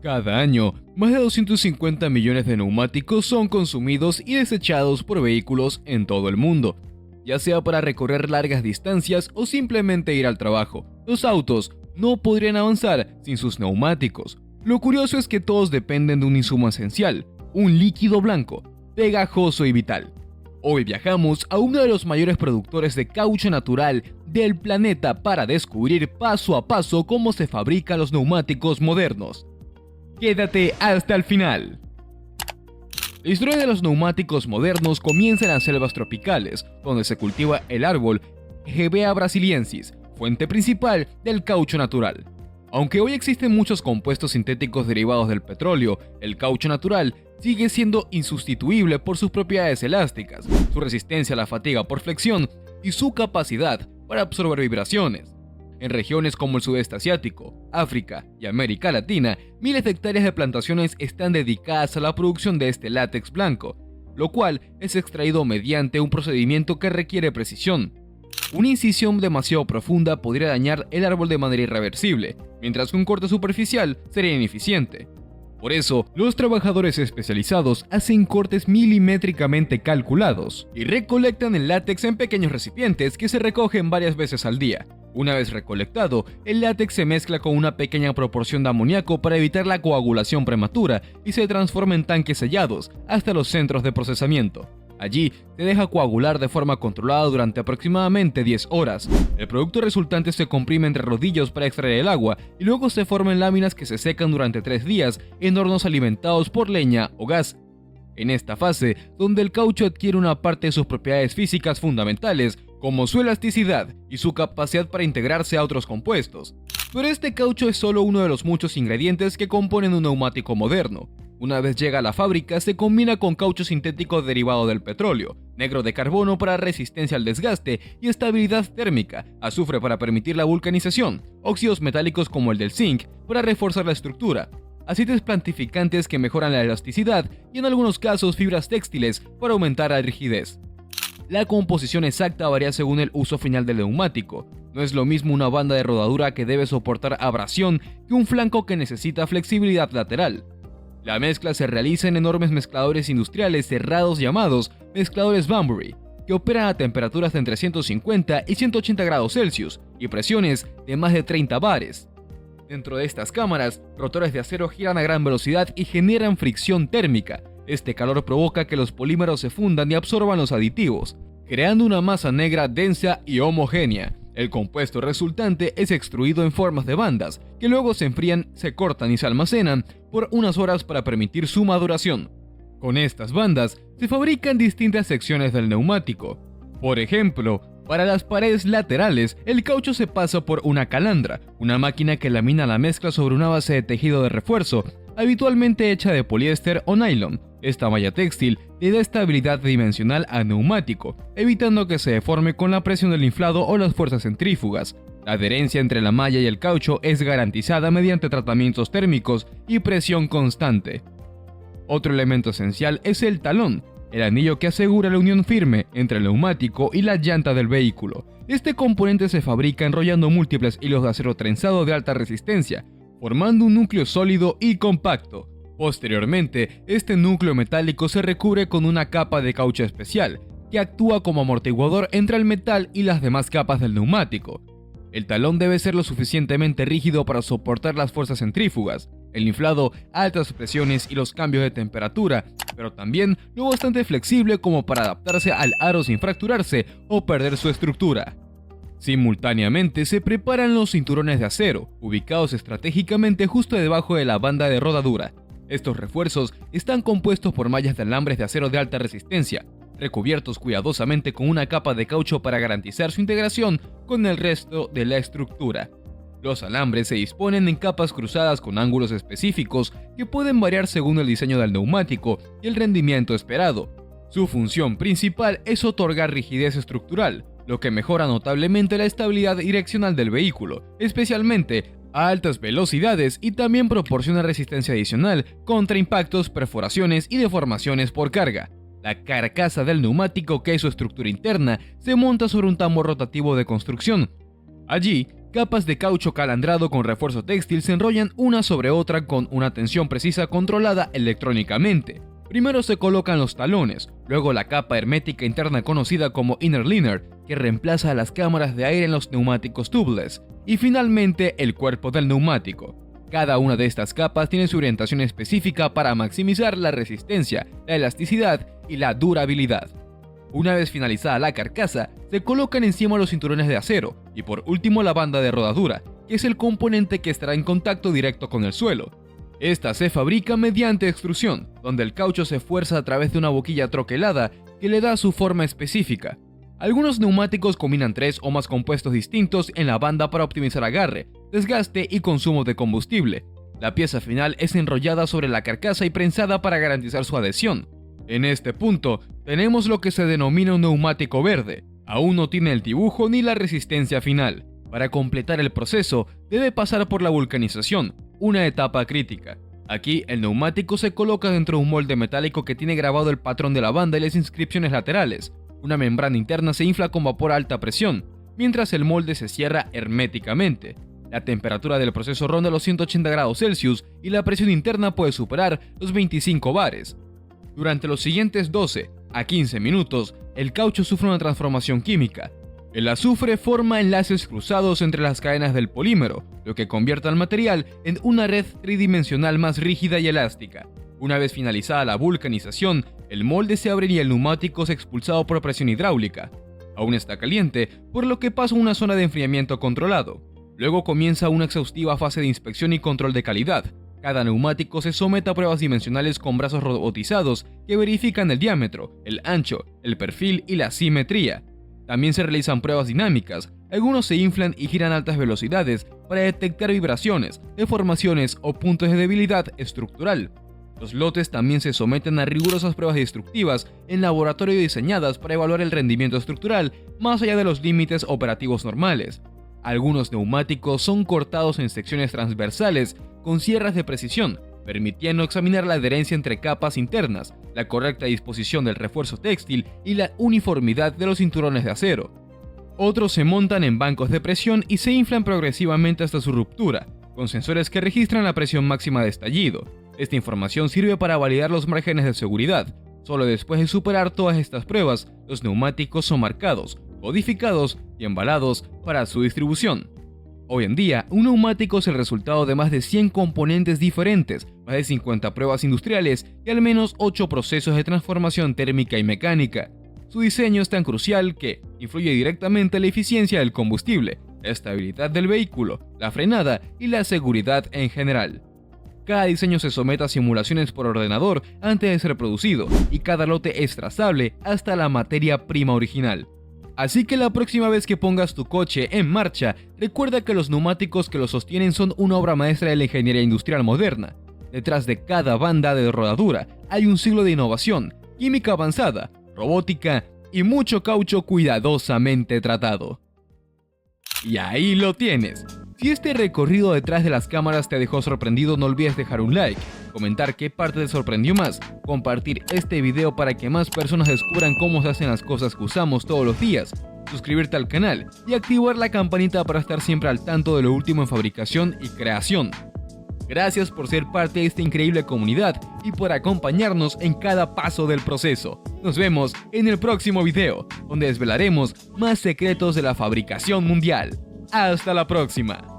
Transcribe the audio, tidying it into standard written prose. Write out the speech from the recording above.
Cada año, más de 250 millones de neumáticos son consumidos y desechados por vehículos en todo el mundo, ya sea para recorrer largas distancias o simplemente ir al trabajo. Los autos no podrían avanzar sin sus neumáticos. Lo curioso es que todos dependen de un insumo esencial, un líquido blanco, pegajoso y vital. Hoy viajamos a uno de los mayores productores de caucho natural del planeta para descubrir paso a paso cómo se fabrican los neumáticos modernos. Quédate hasta el final. La historia de los neumáticos modernos comienza en las selvas tropicales, donde se cultiva el árbol Hevea brasiliensis, fuente principal del caucho natural. Aunque hoy existen muchos compuestos sintéticos derivados del petróleo, el caucho natural sigue siendo insustituible por sus propiedades elásticas, su resistencia a la fatiga por flexión y su capacidad para absorber vibraciones. En regiones como el sudeste asiático, África y América Latina, miles de hectáreas de plantaciones están dedicadas a la producción de este látex blanco, lo cual es extraído mediante un procedimiento que requiere precisión. Una incisión demasiado profunda podría dañar el árbol de manera irreversible, mientras que un corte superficial sería ineficiente. Por eso, los trabajadores especializados hacen cortes milimétricamente calculados y recolectan el látex en pequeños recipientes que se recogen varias veces al día. Una vez recolectado, el látex se mezcla con una pequeña proporción de amoníaco para evitar la coagulación prematura y se transforma en tanques sellados hasta los centros de procesamiento. Allí se deja coagular de forma controlada durante aproximadamente 10 horas. El producto resultante se comprime entre rodillos para extraer el agua y luego se forman láminas que se secan durante 3 días en hornos alimentados por leña o gas. En esta fase, donde el caucho adquiere una parte de sus propiedades físicas fundamentales, como su elasticidad y su capacidad para integrarse a otros compuestos. Pero este caucho es solo uno de los muchos ingredientes que componen un neumático moderno. Una vez llega a la fábrica, se combina con caucho sintético derivado del petróleo, negro de carbono para resistencia al desgaste y estabilidad térmica, azufre para permitir la vulcanización, óxidos metálicos como el del zinc para reforzar la estructura, aceites plantificantes que mejoran la elasticidad y en algunos casos fibras textiles para aumentar la rigidez. La composición exacta varía según el uso final del neumático. No es lo mismo una banda de rodadura que debe soportar abrasión que un flanco que necesita flexibilidad lateral. La mezcla se realiza en enormes mezcladores industriales cerrados llamados mezcladores Banbury, que operan a temperaturas de entre 150 y 180 grados Celsius y presiones de más de 30 bares. Dentro de estas cámaras, rotores de acero giran a gran velocidad y generan fricción térmica. Este calor provoca que los polímeros se fundan y absorban los aditivos, creando una masa negra densa y homogénea. El compuesto resultante es extruido en formas de bandas, que luego se enfrían, se cortan y se almacenan por unas horas para permitir su maduración. Con estas bandas se fabrican distintas secciones del neumático. Por ejemplo, para las paredes laterales, el caucho se pasa por una calandra, una máquina que lamina la mezcla sobre una base de tejido de refuerzo, habitualmente hecha de poliéster o nylon. Esta malla textil le da estabilidad dimensional al neumático, evitando que se deforme con la presión del inflado o las fuerzas centrífugas. La adherencia entre la malla y el caucho es garantizada mediante tratamientos térmicos y presión constante. Otro elemento esencial es el talón, el anillo que asegura la unión firme entre el neumático y la llanta del vehículo. Este componente se fabrica enrollando múltiples hilos de acero trenzado de alta resistencia, formando un núcleo sólido y compacto. Posteriormente, este núcleo metálico se recubre con una capa de caucho especial, que actúa como amortiguador entre el metal y las demás capas del neumático. El talón debe ser lo suficientemente rígido para soportar las fuerzas centrífugas, el inflado, altas presiones y los cambios de temperatura, pero también lo bastante flexible como para adaptarse al aro sin fracturarse o perder su estructura. Simultáneamente se preparan los cinturones de acero, ubicados estratégicamente justo debajo de la banda de rodadura. Estos refuerzos están compuestos por mallas de alambres de acero de alta resistencia, recubiertos cuidadosamente con una capa de caucho para garantizar su integración con el resto de la estructura. Los alambres se disponen en capas cruzadas con ángulos específicos que pueden variar según el diseño del neumático y el rendimiento esperado. Su función principal es otorgar rigidez estructural, lo que mejora notablemente la estabilidad direccional del vehículo, especialmente a altas velocidades, y también proporciona resistencia adicional contra impactos, perforaciones y deformaciones por carga. La carcasa del neumático, que es su estructura interna, se monta sobre un tambor rotativo de construcción. Allí Capas de caucho calandrado con refuerzo textil se enrollan una sobre otra con una tensión precisa controlada electrónicamente. Primero se colocan los talones, luego la capa hermética interna conocida como inner liner, que reemplaza a las cámaras de aire en los neumáticos tubeless, y finalmente el cuerpo del neumático. Cada una de estas capas tiene su orientación específica para maximizar la resistencia, la elasticidad y la durabilidad. Una vez finalizada la carcasa, se colocan encima los cinturones de acero y por último la banda de rodadura, que es el componente que estará en contacto directo con el suelo. Esta se fabrica mediante extrusión, donde el caucho se fuerza a través de una boquilla troquelada que le da su forma específica. Algunos neumáticos combinan 3 o más compuestos distintos en la banda para optimizar agarre, desgaste y consumo de combustible. La pieza final es enrollada sobre la carcasa y prensada para garantizar su adhesión. En este punto, tenemos lo que se denomina un neumático verde. Aún no tiene el dibujo ni la resistencia final. Para completar el proceso, debe pasar por la vulcanización, una etapa crítica. Aquí, el neumático se coloca dentro de un molde metálico que tiene grabado el patrón de la banda y las inscripciones laterales. Una membrana interna se infla con vapor a alta presión, mientras el molde se cierra herméticamente. La temperatura del proceso ronda los 180 grados Celsius y la presión interna puede superar los 25 bares. Durante los siguientes 12 a 15 minutos, el caucho sufre una transformación química. El azufre forma enlaces cruzados entre las cadenas del polímero, lo que convierte al material en una red tridimensional más rígida y elástica. Una vez finalizada la vulcanización, el molde se abre y el neumático es expulsado por presión hidráulica. Aún está caliente, por lo que pasa a una zona de enfriamiento controlado. Luego comienza una exhaustiva fase de inspección y control de calidad. Cada neumático se somete a pruebas dimensionales con brazos robotizados que verifican el diámetro, el ancho, el perfil y la simetría. También se realizan pruebas dinámicas. Algunos se inflan y giran a altas velocidades para detectar vibraciones, deformaciones o puntos de debilidad estructural. Los lotes también se someten a rigurosas pruebas destructivas en laboratorio diseñadas para evaluar el rendimiento estructural más allá de los límites operativos normales. Algunos neumáticos son cortados en secciones transversales con sierras de precisión, permitiendo examinar la adherencia entre capas internas, la correcta disposición del refuerzo textil y la uniformidad de los cinturones de acero. Otros se montan en bancos de presión y se inflan progresivamente hasta su ruptura, con sensores que registran la presión máxima de estallido. Esta información sirve para validar los márgenes de seguridad. Solo después de superar todas estas pruebas, los neumáticos son marcados, codificados y embalados para su distribución. Hoy en día, un neumático es el resultado de más de 100 componentes diferentes, más de 50 pruebas industriales y al menos 8 procesos de transformación térmica y mecánica. Su diseño es tan crucial que influye directamente en la eficiencia del combustible, la estabilidad del vehículo, la frenada y la seguridad en general. Cada diseño se somete a simulaciones por ordenador antes de ser producido, y cada lote es trazable hasta la materia prima original. Así que la próxima vez que pongas tu coche en marcha, recuerda que los neumáticos que lo sostienen son una obra maestra de la ingeniería industrial moderna. Detrás de cada banda de rodadura hay un siglo de innovación, química avanzada, robótica y mucho caucho cuidadosamente tratado. Y ahí lo tienes. Si este recorrido detrás de las cámaras te dejó sorprendido, no olvides dejar un like, comentar qué parte te sorprendió más, compartir este video para que más personas descubran cómo se hacen las cosas que usamos todos los días, suscribirte al canal y activar la campanita para estar siempre al tanto de lo último en fabricación y creación. Gracias por ser parte de esta increíble comunidad y por acompañarnos en cada paso del proceso. Nos vemos en el próximo video, donde desvelaremos más secretos de la fabricación mundial. ¡Hasta la próxima!